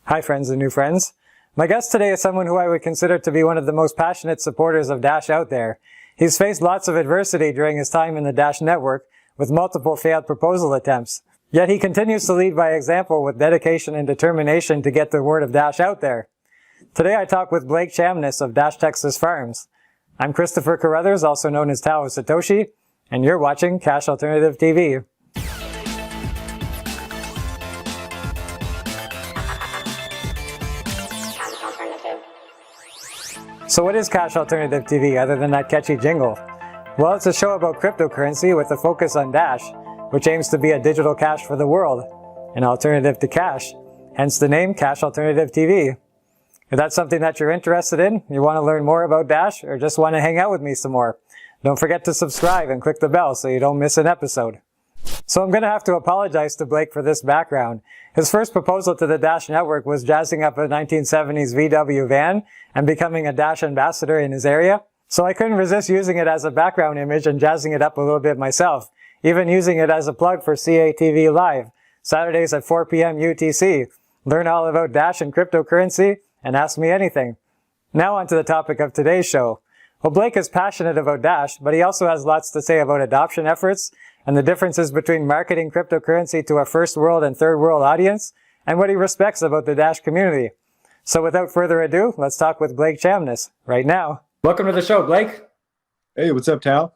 Hi friends and new friends. My guest today is someone who I would consider to be one of the most passionate supporters of Dash out there. He's faced lots of adversity during his time in the Dash network with multiple failed proposal attempts. Yet he continues to lead by example with dedication and determination to get the word of Dash out there. Today I talk with Blake Chamness of Dash Texas Farms. I'm Christopher Carruthers, also known as Tao Satoshi, and you're watching Cash Alternative TV. So what is Cash Alternative TV other than that catchy jingle? Well, it's a show about cryptocurrency with a focus on Dash, which aims to be a digital cash for the world, an alternative to cash, hence the name Cash Alternative TV. If that's something that you're interested in, you want to learn more about Dash, or just want to hang out with me some more, don't forget to subscribe and click the bell so you don't miss an episode. So I'm going to have to apologize to Blake for this background. His first proposal to the Dash network was jazzing up a 1970s VW van and becoming a Dash ambassador in his area. So I couldn't resist using it as a background image and jazzing it up a little bit myself, even using it as a plug for CATV Live, Saturdays at 4 p.m. UTC. Learn all about Dash and cryptocurrency and ask me anything. Now on to the topic of today's show. Well, Blake is passionate about Dash, but he also has lots to say about adoption efforts and the differences between marketing cryptocurrency to a first world and third world audience, and what he respects about the Dash community. So without further ado, let's talk with Blake Chamness right now. Welcome to the show, Blake. Hey, what's up, Tal?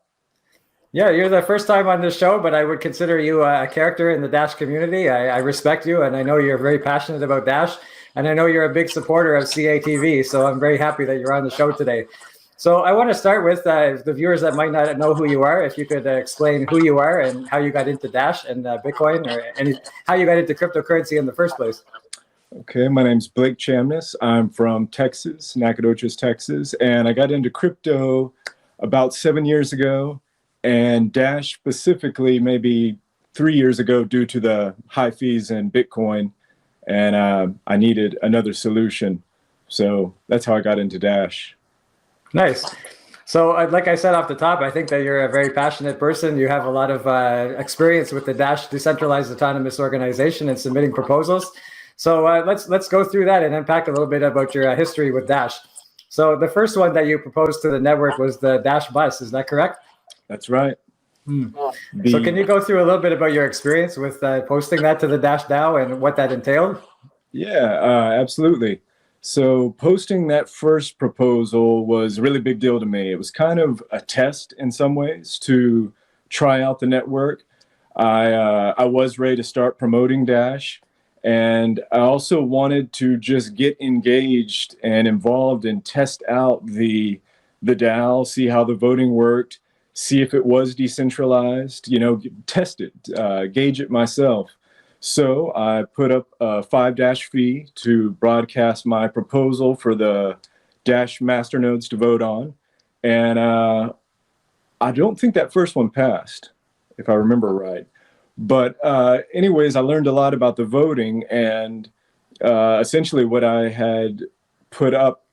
Yeah, you're the first time on this show, but I would consider you a character in the Dash community. I respect you, and I know you're very passionate about Dash, and I know you're a big supporter of CATV, so I'm very happy that you're on the show today. So I want to start with the viewers that might not know who you are. If you could explain who you are and how you got into Dash and Bitcoin, or how you got into cryptocurrency in the first place. Okay, my name's Blake Chamness. I'm from Texas, Nacogdoches, Texas, and I got into crypto about 7 years ago, and Dash specifically maybe 3 years ago due to the high fees in Bitcoin, and I needed another solution. So that's how I got into Dash. Nice. So like I said off the top, I think that you're a very passionate person. You have a lot of experience with the Dash Decentralized Autonomous Organization and submitting proposals. So let's go through that and unpack a little bit about your history with Dash. So the first one that you proposed to the network was the Dash bus. Is that correct? That's right. So can you go through a little bit about your experience with posting that to the Dash DAO and what that entailed? Yeah, absolutely. So posting that first proposal was a really big deal to me. It was kind of a test in some ways to try out the network. I was ready to start promoting Dash, and I also wanted to just get engaged and involved and test out the DAO, see how the voting worked, see if it was decentralized, test it, gauge it myself. So I put up a 5 Dash fee to broadcast my proposal for the Dash masternodes to vote on. And I don't think that first one passed, if I remember right. But anyways, I learned a lot about the voting, and essentially what I had put up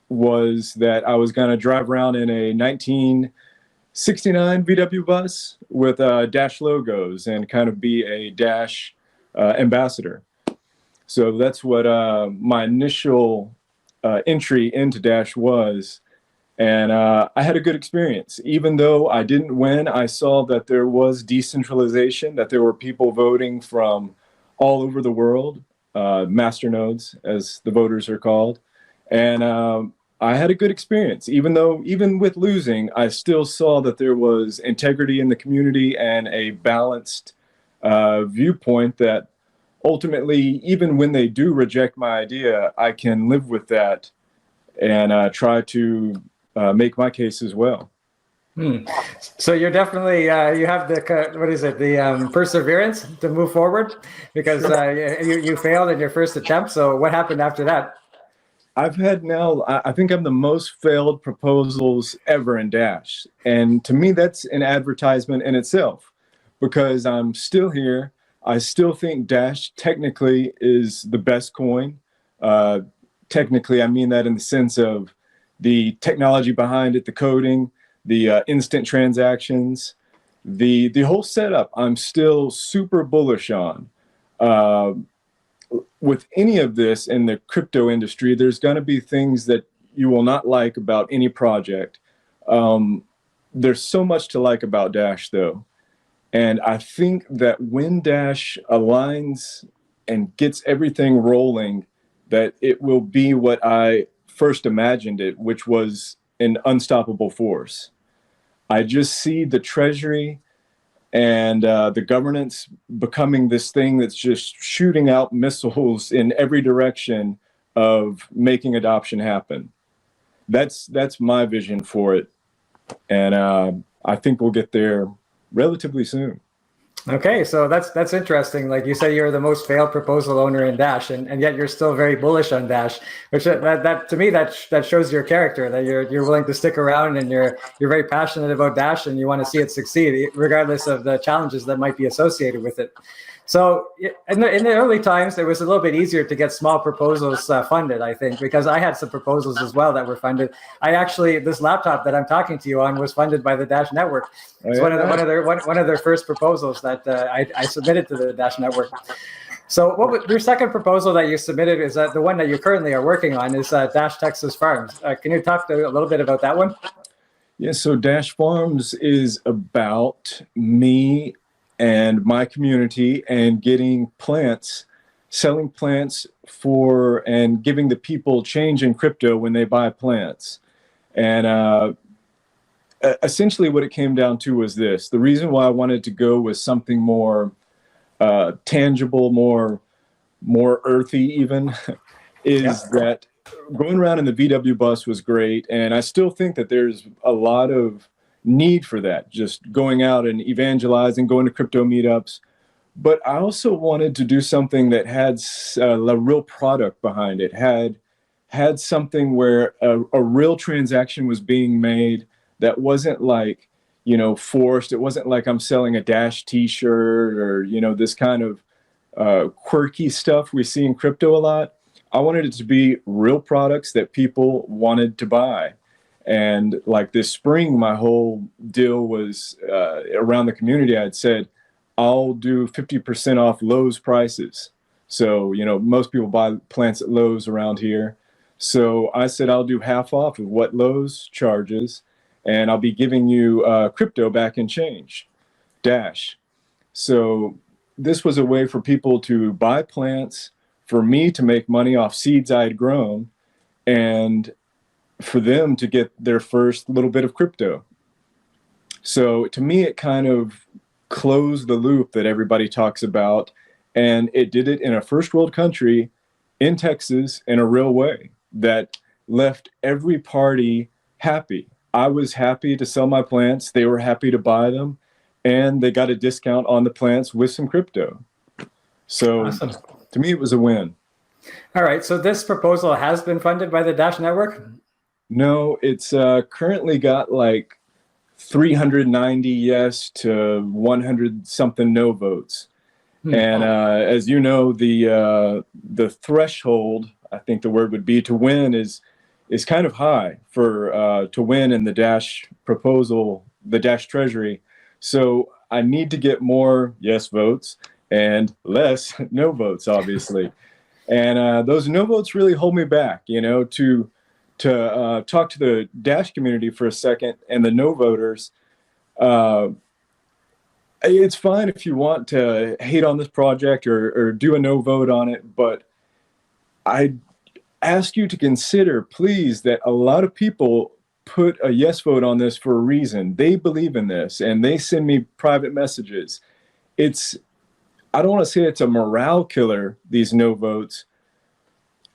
was that I was going to drive around in a 1969 VW bus with Dash logos and kind of be a Dash ambassador. So that's what my initial entry into Dash was. And I had a good experience. Even though I didn't win, I saw that there was decentralization, that there were people voting from all over the world, masternodes, as the voters are called. And I had a good experience. Even with losing, I still saw that there was integrity in the community and a balanced viewpoint that ultimately, even when they do reject my idea, I can live with that and try to make my case as well. So you're definitely, you have the perseverance to move forward, because you failed in your first attempt. So what happened after that? I've had now, I think I'm the most failed proposals ever in Dash. And to me, that's an advertisement in itself, because I'm still here. I still think Dash technically is the best coin. Technically, I mean that in the sense of the technology behind it, the coding, the instant transactions, the whole setup, I'm still super bullish on. with any of this in the crypto industry, there's going to be things that you will not like about any project. There's so much to like about Dash, though. And I think that when Dash aligns and gets everything rolling, that it will be what I first imagined it, which was an unstoppable force. I just see the treasury and the governance becoming this thing that's just shooting out missiles in every direction of making adoption happen. That's my vision for it, and I think we'll get there relatively soon. Okay, so that's interesting. Like you say, you're the most failed proposal owner in Dash, and yet you're still very bullish on Dash, which that to me that shows your character, that you're willing to stick around, and you're very passionate about Dash, and you want to see it succeed regardless of the challenges that might be associated with it. So in the early times, it was a little bit easier to get small proposals funded, I think, because I had some proposals as well that were funded. This laptop that I'm talking to you on was funded by the Dash Network. It's one of their first proposals that I submitted to the Dash Network. So your second proposal that you submitted is the one that you currently are working on is Dash Texas Farms. Can you talk a little bit about that one? Yeah, so Dash Farms is about me and my community and getting plants, selling plants for, and giving the people change in crypto when they buy plants. And essentially what it came down to was this. The reason why I wanted to go was something more tangible, more earthy even, is that going around in the VW bus was great. And I still think that there's a lot of need for that, just going out and evangelizing, going to crypto meetups. But I also wanted to do something that had a real product behind it, had something where a real transaction was being made that wasn't like, forced. It wasn't like I'm selling a Dash t-shirt or, this kind of quirky stuff we see in crypto a lot. I wanted it to be real products that people wanted to buy. And like this spring, my whole deal was around the community. I had said, I'll do 50% off Lowe's prices. So, most people buy plants at Lowe's around here. So I said, I'll do half off of what Lowe's charges, and I'll be giving you crypto back in change, Dash. So this was a way for people to buy plants, for me to make money off seeds I had grown, and for them to get their first little bit of crypto. So to me, it kind of closed the loop that everybody talks about, and it did it in a first world country in Texas in a real way that left every party happy. I was happy to sell my plants, they were happy to buy them, and they got a discount on the plants with some crypto. So awesome. To me, it was a win. All right, so this proposal has been funded by the Dash Network? No, it's currently got like 390 yes to 100 something no votes. And as you know, the threshold, I think the word would be, to win is kind of high for to win in the Dash proposal, the Dash Treasury. So I need to get more yes votes and less no votes, obviously. And those no votes really hold me back, to talk to the Dash community for a second and the no voters. It's fine if you want to hate on this project or do a no vote on it, but I ask you to consider, please, that a lot of people put a yes vote on this for a reason. They believe in this, and they send me private messages. I don't want to say it's a morale killer, these no votes,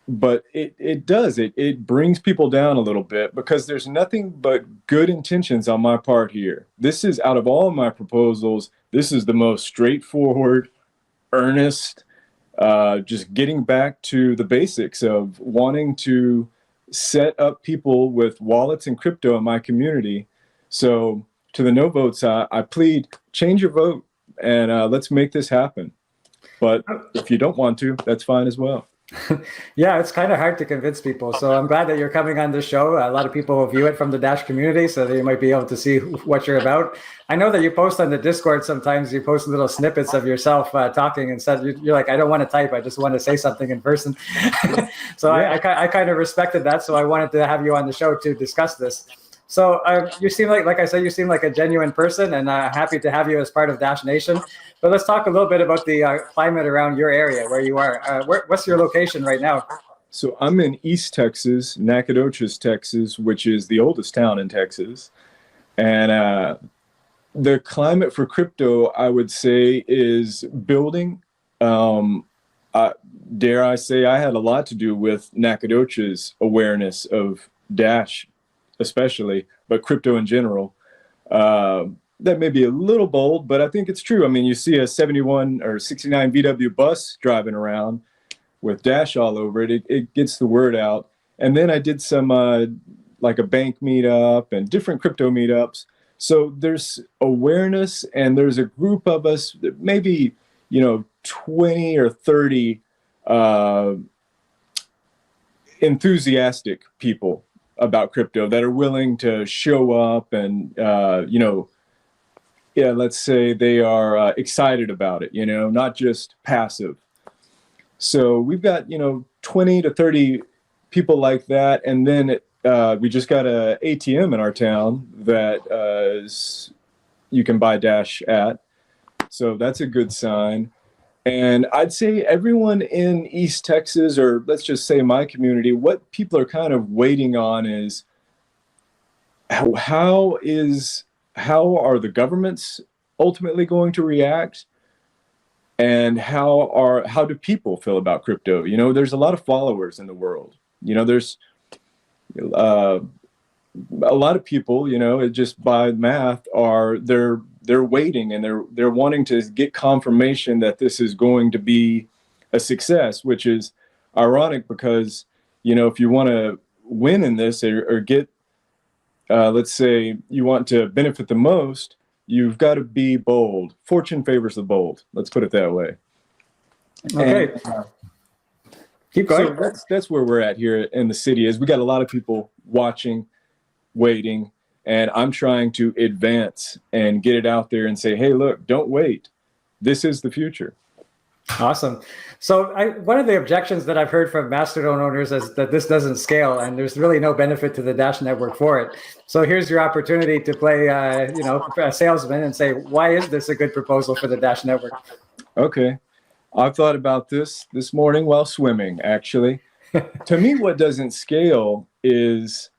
but it does. It brings people down a little bit, because there's nothing but good intentions on my part here. This is, out of all my proposals, this is the most straightforward, earnest, just getting back to the basics of wanting to set up people with wallets and crypto in my community. So to the no votes, I plead, change your vote and let's make this happen. But if you don't want to, that's fine as well. Yeah, it's kind of hard to convince people. So I'm glad that you're coming on the show. A lot of people view it from the Dash community, so they might be able to see what you're about. I know that you post on the Discord sometimes. You post little snippets of yourself talking, and said you're like, I don't want to type. I just want to say something in person. So Yeah. I kind of respected that. So I wanted to have you on the show to discuss this. So you seem like I said, you seem like a genuine person, and happy to have you as part of Dash Nation. But let's talk a little bit about the climate around your area where you are. What's your location right now? So I'm in East Texas, Nacogdoches, Texas, which is the oldest town in Texas. And the climate for crypto, I would say, is building. Dare I say, I had a lot to do with Nacogdoches' awareness of Dash, especially, but crypto in general. That may be a little bold, but I think it's true. I mean, you see a 71 or 69 VW bus driving around with Dash all over it. It gets the word out. And then I did some like a bank meetup and different crypto meetups. So there's awareness, and there's a group of us, maybe 20 or 30 enthusiastic people about crypto that are willing to show up and let's say they are excited about it, not just passive. So we've got 20 to 30 people like that, and then we just got a ATM in our town that you can buy Dash at. So that's a good sign. And I'd say everyone in East Texas, or let's just say my community, what people are kind of waiting on is how are the governments ultimately going to react, and how do people feel about crypto? There's a lot of followers in the world. There's a lot of people, just by math, they're waiting, and they're wanting to get confirmation that this is going to be a success, which is ironic because, if you want to win in this or get, let's say you want to benefit the most, you've got to be bold. Fortune favors the bold. Let's put it that way. Okay. And, keep going. so that's where we're at here in the city. Is we got a lot of people watching, waiting, and I'm trying to advance and get it out there and say, hey, look, don't wait. This is the future. Awesome. So one of the objections that I've heard from Mastodon owners is that this doesn't scale, and there's really no benefit to the Dash network for it. So here's your opportunity to play, a salesman and say, why is this a good proposal for the Dash network? Okay. I've thought about this morning while swimming, actually. To me, what doesn't scale is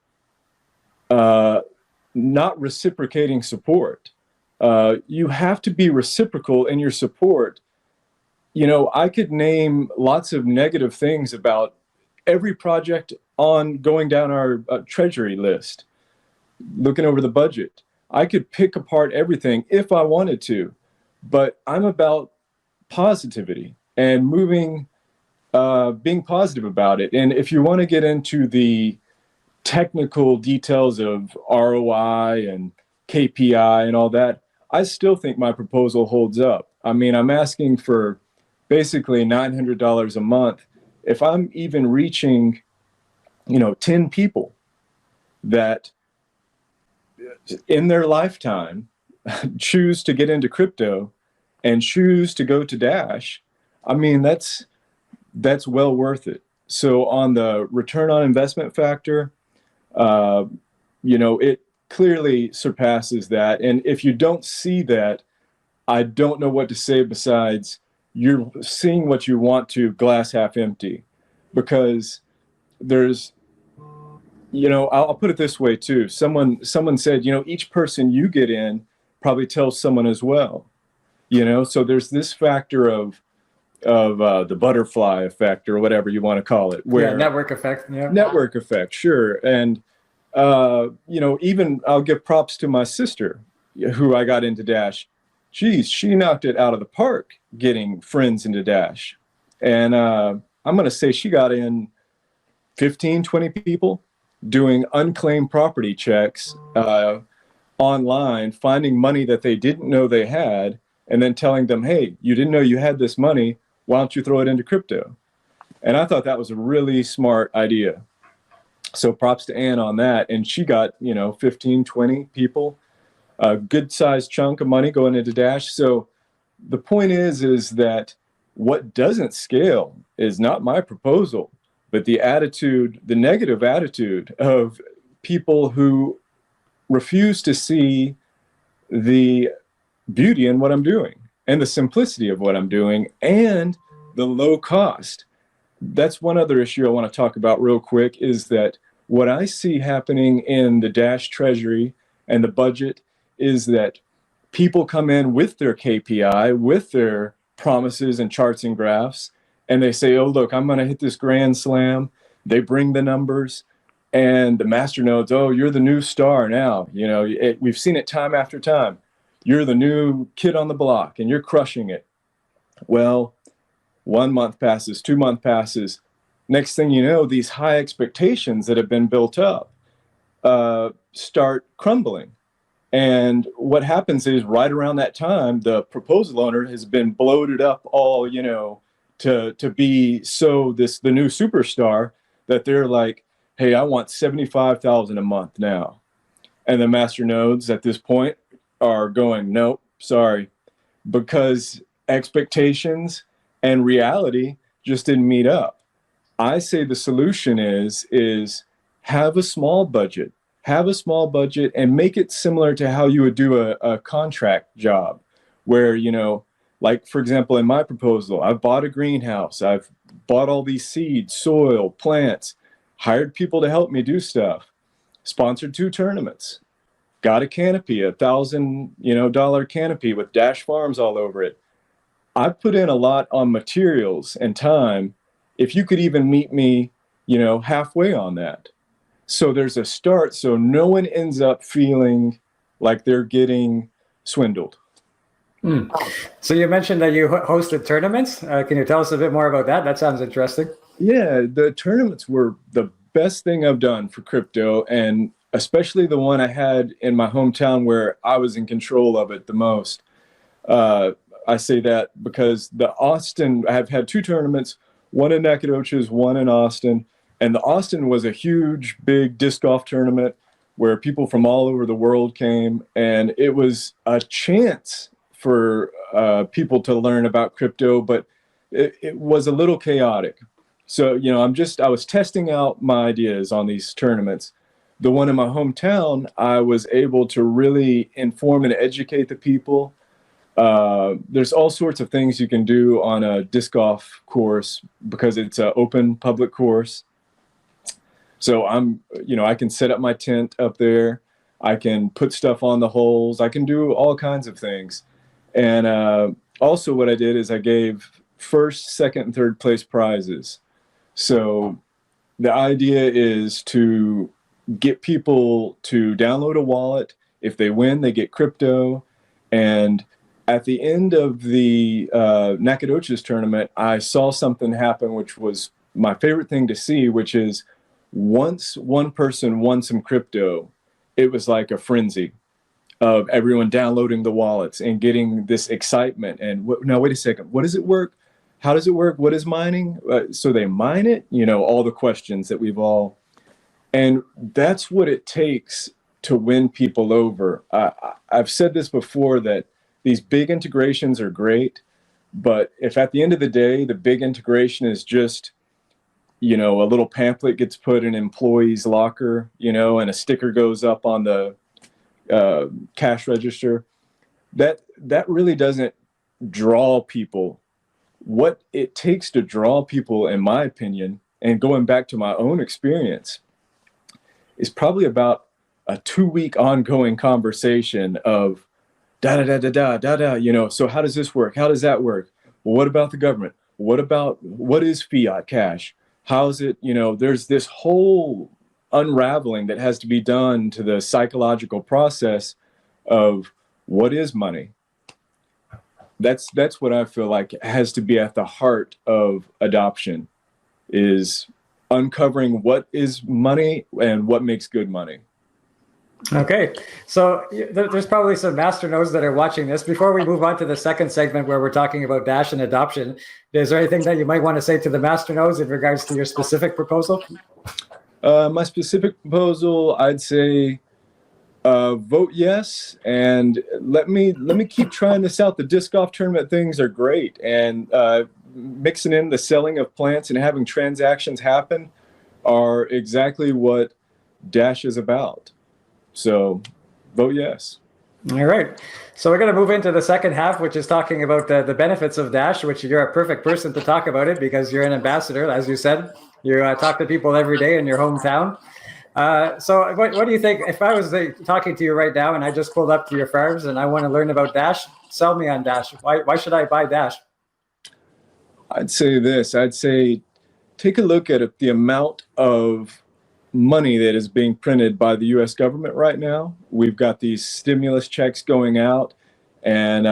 not reciprocating support. You have to be reciprocal in your support. I could name lots of negative things about every project on going down our treasury list, looking over the budget. I could pick apart everything if I wanted to, but I'm about positivity and being positive about it. And if you want to get into the technical details of ROI and KPI and all that, I still think my proposal holds up. I mean, I'm asking for basically $900 a month. If I'm even reaching, 10 people that in their lifetime choose to get into crypto and choose to go to Dash, I mean, that's well worth it. So on the return on investment factor, it clearly surpasses that. And if you don't see that, I don't know what to say besides you're seeing what you want to, glass half empty. Because there's, I'll put it this way too. Someone said, each person you get in probably tells someone as well. So there's this factor of the butterfly effect, or whatever you want to call it. Where network effect. Yeah. Network effect, sure. And, even I'll give props to my sister, who I got into Dash. Geez, she knocked it out of the park getting friends into Dash. And I'm going to say she got in 15, 20 people doing unclaimed property checks online, finding money that they didn't know they had, and then telling them, hey, you didn't know you had this money. Why don't you throw it into crypto? And I thought that was a really smart idea. So props to Ann on that. And she got, 15, 20 people, a good sized chunk of money going into Dash. So the point is that what doesn't scale is not my proposal, but the attitude, the negative attitude of people who refuse to see the beauty in what I'm doing and the simplicity of what I'm doing and the low cost. That's one other issue I want to talk about real quick, is that what I see happening in the Dash treasury and the budget is that people come in with their KPI, with their promises and charts and graphs, and they say, oh, look, I'm going to hit this grand slam. They bring the numbers, and the master nodes, oh, you're the new star now. We've seen it time after time. You're the new kid on the block, and you're crushing it. Well, 1 month passes, 2 month passes. Next thing you know, these high expectations that have been built up start crumbling. And what happens is right around that time, the proposal owner has been bloated up all, to be the new superstar, that they're like, hey, I want $75,000 a month now. And the master nodes at this point are going, nope, sorry, because expectations and reality just didn't meet up. I say the solution is have a small budget. Have a small budget and make it similar to how you would do a contract job where, like, for example, in my proposal, I've bought a greenhouse. I've bought all these seeds, soil, plants, hired people to help me do stuff, sponsored 2 tournaments, got a canopy, $1,000 canopy with Dash Farms all over it. I've put in a lot on materials and time. If you could even meet me, halfway on that. So there's a start, so no one ends up feeling like they're getting swindled. So you mentioned that you hosted tournaments. Can you tell us a bit more about that? That sounds interesting. Yeah, the tournaments were the best thing I've done for crypto, and especially the one I had in my hometown where I was in control of it the most. I say that because I have had 2 tournaments, one in Nacogdoches, one in Austin. And the Austin was a huge, big disc golf tournament where people from all over the world came. And it was a chance for people to learn about crypto, but it was a little chaotic. So, I was testing out my ideas on these tournaments. The one in my hometown, I was able to really inform and educate the people. There's all sorts of things you can do on a disc golf course because it's an open public course. So I can set up my tent up there. I can put stuff on the holes. I can do all kinds of things. And also what I did is I gave 1st, 2nd, and 3rd place prizes. So the idea is to get people to download a wallet. If they win, they get crypto. And at the end of the Nacogdoches tournament, I saw something happen, which was my favorite thing to see, which is once one person won some crypto, it was like a frenzy of everyone downloading the wallets and getting this excitement. And now, wait a second, what does it work? How does it work? What is mining? So they mine it, all the questions that we've all, and that's what it takes to win people over. I've said this before, that these big integrations are great, but if at the end of the day, the big integration is just, a little pamphlet gets put in an employee's locker, and a sticker goes up on the cash register, that really doesn't draw people. What it takes to draw people, in my opinion, and going back to my own experience, is probably about a 2-week ongoing conversation of da da da da da da da. So how does this work? How does that work? Well, what about the government? What is fiat cash? How is it? There's this whole unraveling that has to be done to the psychological process of what is money. That's what I feel like has to be at the heart of adoption, is uncovering what is money and what makes good money. Okay, so there's probably some masternodes that are watching this. Before we move on to the second segment where we're talking about Dash and adoption, is there anything that you might want to say to the masternodes in regards to your specific proposal? My specific proposal, I'd say vote yes, and let me keep trying this out. The disc golf tournament things are great, and mixing in the selling of plants and having transactions happen are exactly what Dash is about. So vote yes. All right. So we're going to move into the second half, which is talking about the benefits of Dash, which you're a perfect person to talk about it because you're an ambassador, as you said. You talk to people every day in your hometown. So what do you think? If I was talking to you right now and I just pulled up to your farms and I want to learn about Dash, sell me on Dash. Why should I buy Dash? I'd say this. I'd say take a look at the amount of money that is being printed by the U.S. government right now. We've got these stimulus checks going out, and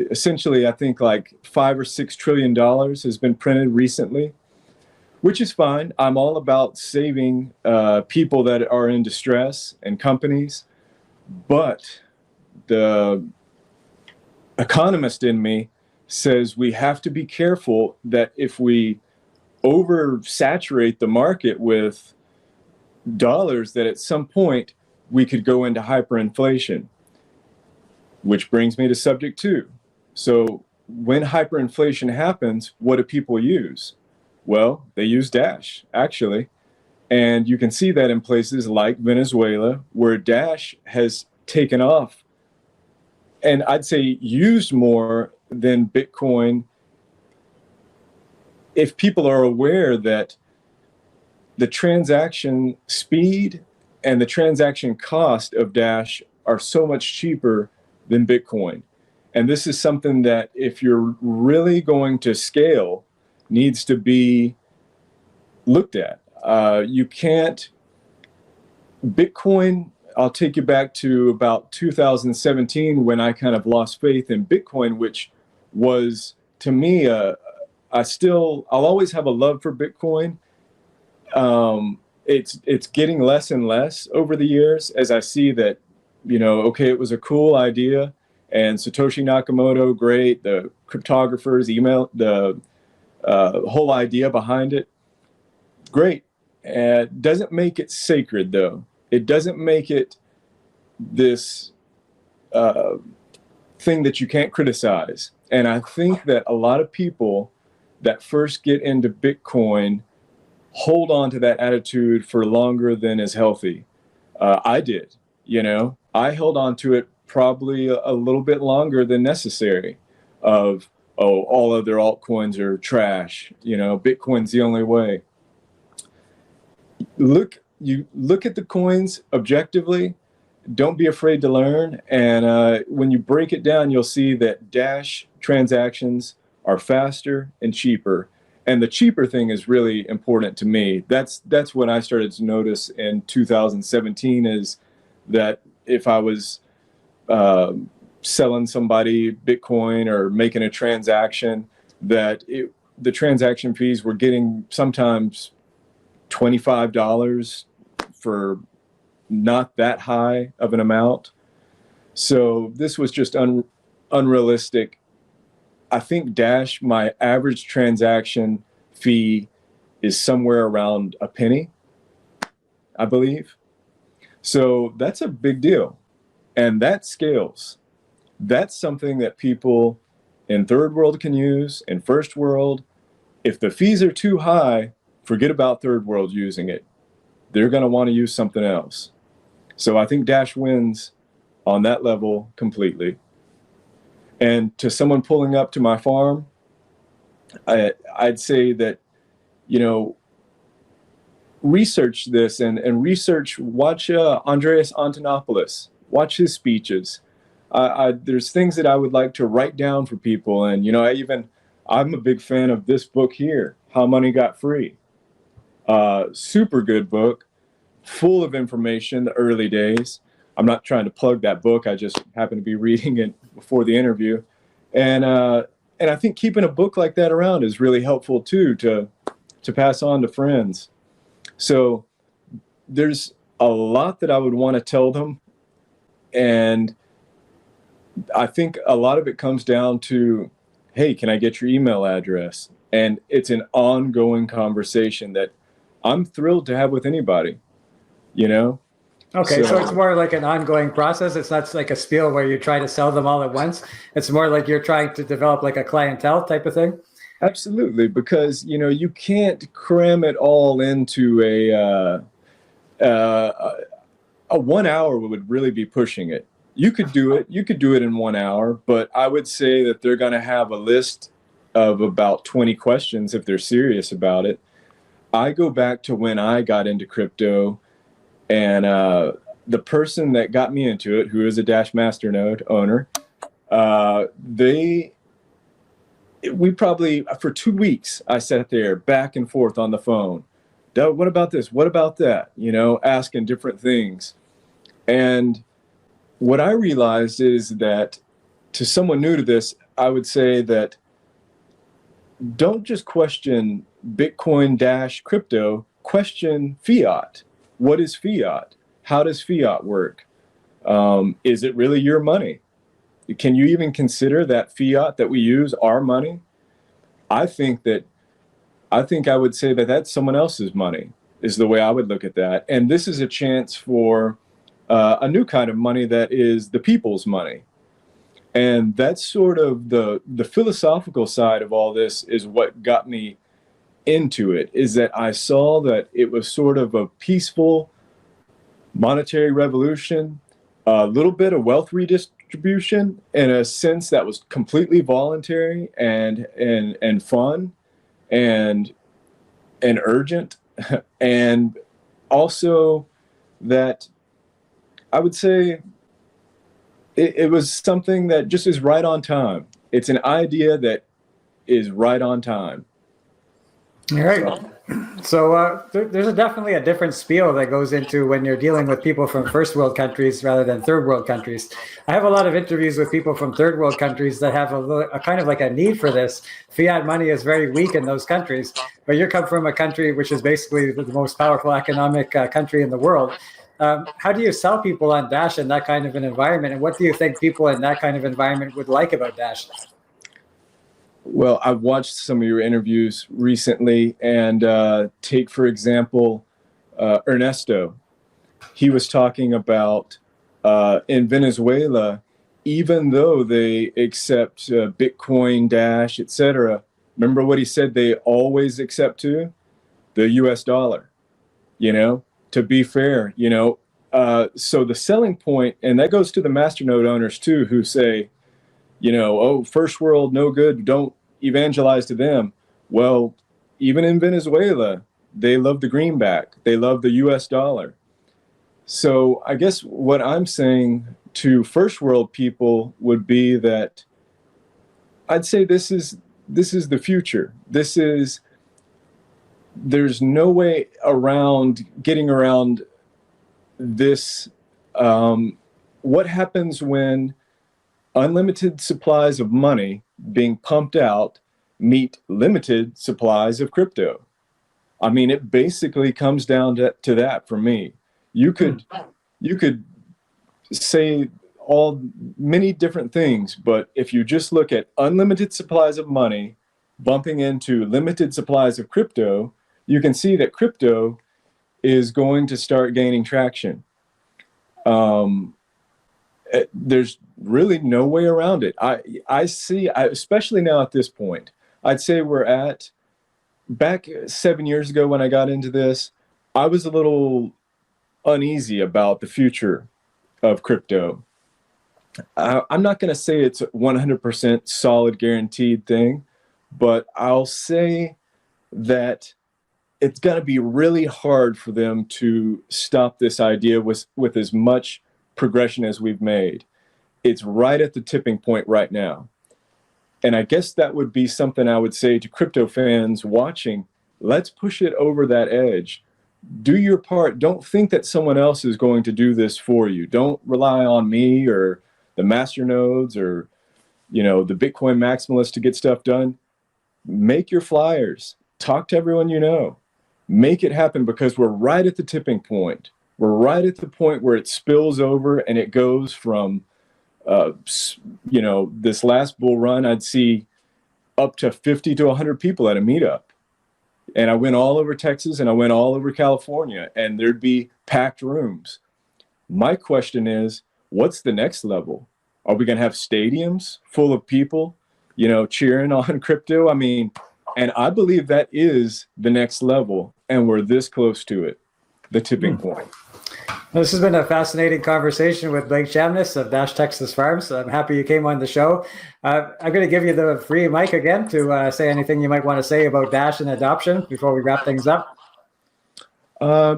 essentially, I think like $5 or $6 trillion has been printed recently, which is fine. I'm all about saving people that are in distress and companies, but the economist in me says we have to be careful that if we oversaturate the market with dollars, that at some point we could go into hyperinflation, which brings me to subject two. So when hyperinflation happens, what do people use? Well, they use Dash, actually. And you can see that in places like Venezuela, where Dash has taken off, and I'd say used more than Bitcoin. If people are aware that the transaction speed and the transaction cost of Dash are so much cheaper than Bitcoin. And this is something that if you're really going to scale, needs to be looked at. You can't, Bitcoin, I'll take you back to about 2017 when I kind of lost faith in Bitcoin, which was to me, I'll always have a love for Bitcoin. It's getting less and less over the years as I see that, okay, it was a cool idea, and Satoshi Nakamoto, great, the cryptographers, email, the whole idea behind it, great. Doesn't make it sacred, though. It doesn't make it this thing that you can't criticize. And I think that a lot of people that first get into Bitcoin hold on to that attitude for longer than is healthy. I did, I held on to it probably a little bit longer than necessary of, all other altcoins are trash. Bitcoin's the only way. Look at the coins objectively. Don't be afraid to learn. And when you break it down, you'll see that Dash transactions are faster and cheaper. And the cheaper thing is really important to me. That's what I started to notice in 2017, is that if I was selling somebody Bitcoin or making a transaction, that the transaction fees were getting sometimes $25 for not that high of an amount. So this was just unrealistic. I think Dash, my average transaction fee is somewhere around a penny, I believe. So that's a big deal. And that scales. That's something that people in third world can use, in first world. If the fees are too high, forget about third world using it. They're going to want to use something else. So I think Dash wins on that level completely. And to someone pulling up to my farm, I'd say that, research this and watch Andreas Antonopoulos, watch his speeches. There's things that I would like to write down for people. And, I'm a big fan of this book here, How Money Got Free. Super good book, full of information, the early days. I'm not trying to plug that book. I just happened to be reading it before the interview. And I think keeping a book like that around is really helpful too, to pass on to friends. So there's a lot that I would want to tell them. And I think a lot of it comes down to, hey, can I get your email address? And it's an ongoing conversation that I'm thrilled to have with anybody, you know? Okay, so it's more like an ongoing process. It's not like a spiel where you try to sell them all at once. It's more like you're trying to develop like a clientele type of thing. Absolutely, because you can't cram it all into a 1 hour would really be pushing it. You could do it. You could do it in 1 hour, but I would say that they're going to have a list of about 20 questions if they're serious about it. I go back to when I got into crypto, and the person that got me into it, who is a Dash Masternode owner, we probably, for 2 weeks, I sat there back and forth on the phone. What about this? What about that? Asking different things. And what I realized is that to someone new to this, I would say that don't just question Bitcoin Dash crypto, question fiat. What is fiat? How does fiat work? Is it really your money? Can you even consider that fiat that we use our money? I think I would say that that's someone else's money, is the way I would look at that. And this is a chance for a new kind of money that is the people's money. And that's sort of the philosophical side of all this is what got me into it, is that I saw that it was sort of a peaceful monetary revolution, a little bit of wealth redistribution in a sense that was completely voluntary and fun and urgent. And also that I would say it was something that just is right on time. It's an idea that is right on time. All right. So there's definitely a different spiel that goes into when you're dealing with people from first world countries rather than third world countries. I have a lot of interviews with people from third world countries that have a kind of like a need for this. Fiat money is very weak in those countries, but you come from a country which is basically the most powerful economic country in the world. How do you sell people on Dash in that kind of an environment? And what do you think people in that kind of environment would like about Dash? Well, I've watched some of your interviews recently, and take, for example, Ernesto. He was talking about in Venezuela, even though they accept Bitcoin, Dash, etc., remember what he said they always accept to? The US dollar, to be fair, so the selling point, and that goes to the masternode owners too, who say, oh, first world, no good, don't evangelize to them. Well, even in Venezuela, they love the greenback. They love the US dollar. So I guess what I'm saying to first world people would be that I'd say this is the future. There's no way getting around this. What happens when unlimited supplies of money being pumped out meet limited supplies of crypto? I mean, it basically comes down to that for me. You could say many different things, but if you just look at unlimited supplies of money bumping into limited supplies of crypto, you can see that crypto is going to start gaining traction. There's really no way around it. I see, especially now at this point, I'd say back 7 years ago when I got into this, I was a little uneasy about the future of crypto. I'm not going to say it's a 100% solid guaranteed thing, but I'll say that it's going to be really hard for them to stop this idea with as much progression as we've made. It's right at the tipping point right now. And I guess that would be something I would say to crypto fans watching. Let's push it over that edge. Do your part. Don't think that someone else is going to do this for you. Don't rely on me or the masternodes or the Bitcoin maximalists to get stuff done. Make your flyers. Talk to everyone you know. Make it happen, because we're right at the tipping point. we're right at the point where it spills over and it goes from, this last bull run, I'd see up to 50 to 100 people at a meetup. And I went all over Texas and I went all over California, and there'd be packed rooms. My question is, what's the next level? Are we going to have stadiums full of people, cheering on crypto? I mean, and I believe that is the next level, and we're this close to it, the tipping point. This has been a fascinating conversation with Blake Chamness of Dash Texas Farms. I'm happy you came on the show. I'm going to give you the free mic again to say anything you might want to say about Dash and adoption before we wrap things up.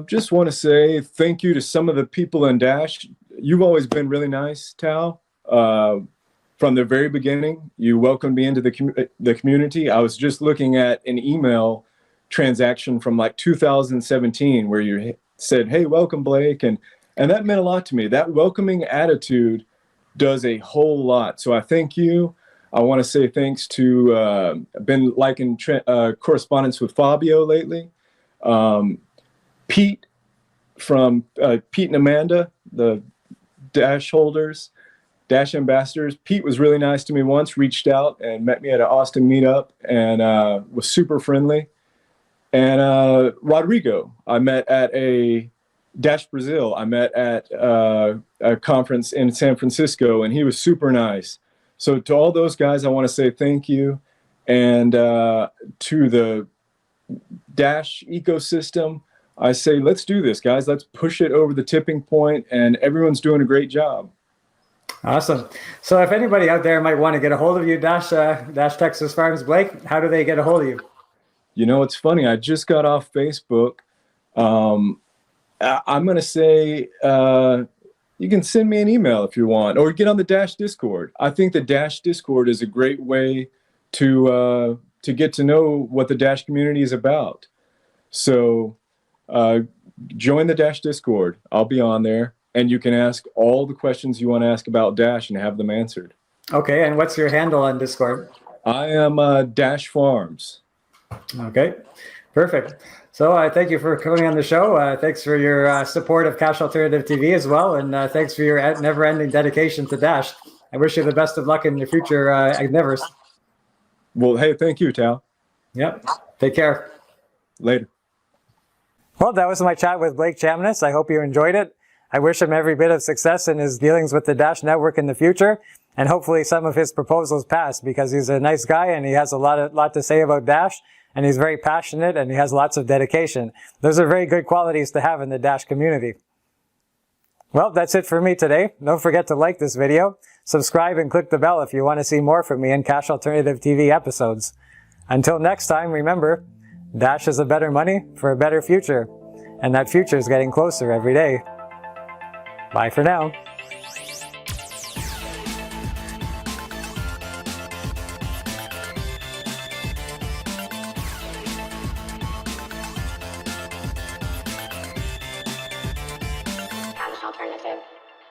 Just want to say thank you to some of the people in Dash. You've always been really nice, Tal. From the very beginning, you welcomed me into the community. I was just looking at an email transaction from like 2017 where you said, "Hey, welcome, Blake," and that meant a lot to me. That welcoming attitude does a whole lot. So I thank you. I want to say thanks to I've been liking correspondence with Fabio lately. Pete from Pete and Amanda, the Dash holders, Dash ambassadors. Pete was really nice to me once, reached out and met me at an Austin meetup, and was super friendly. And Rodrigo, I met at a Dash Brazil. I met at a conference in San Francisco, and he was super nice. So to all those guys, I want to say thank you. And to the Dash ecosystem, I say, let's do this, guys. Let's push it over the tipping point, and everyone's doing a great job. Awesome. So if anybody out there might want to get a hold of you, Dash Texas Farms, Blake, how do they get a hold of you? It's funny. I just got off Facebook. I'm going to say you can send me an email if you want, or get on the Dash Discord. I think the Dash Discord is a great way to get to know what the Dash community is about. So join the Dash Discord. I'll be on there, and you can ask all the questions you want to ask about Dash and have them answered. Okay, and what's your handle on Discord? I am Dash Farms. Okay, perfect. So I thank you for coming on the show. Thanks for your support of Cash Alternative TV as well, and thanks for your never-ending dedication to Dash. I wish you the best of luck in your future endeavors. Well, hey, thank you, Tal. Yep, take care. Later. Well, that was my chat with Blake Chamness. I hope you enjoyed it. I wish him every bit of success in his dealings with the Dash network in the future, and hopefully some of his proposals pass, because he's a nice guy and he has a lot to say about Dash, and he's very passionate and he has lots of dedication. Those are very good qualities to have in the Dash community. Well, that's it for me today. Don't forget to like this video, subscribe, and click the bell if you want to see more from me in Cash Alternative TV episodes. Until next time, remember, Dash is a better money for a better future, and that future is getting closer every day. Bye for now.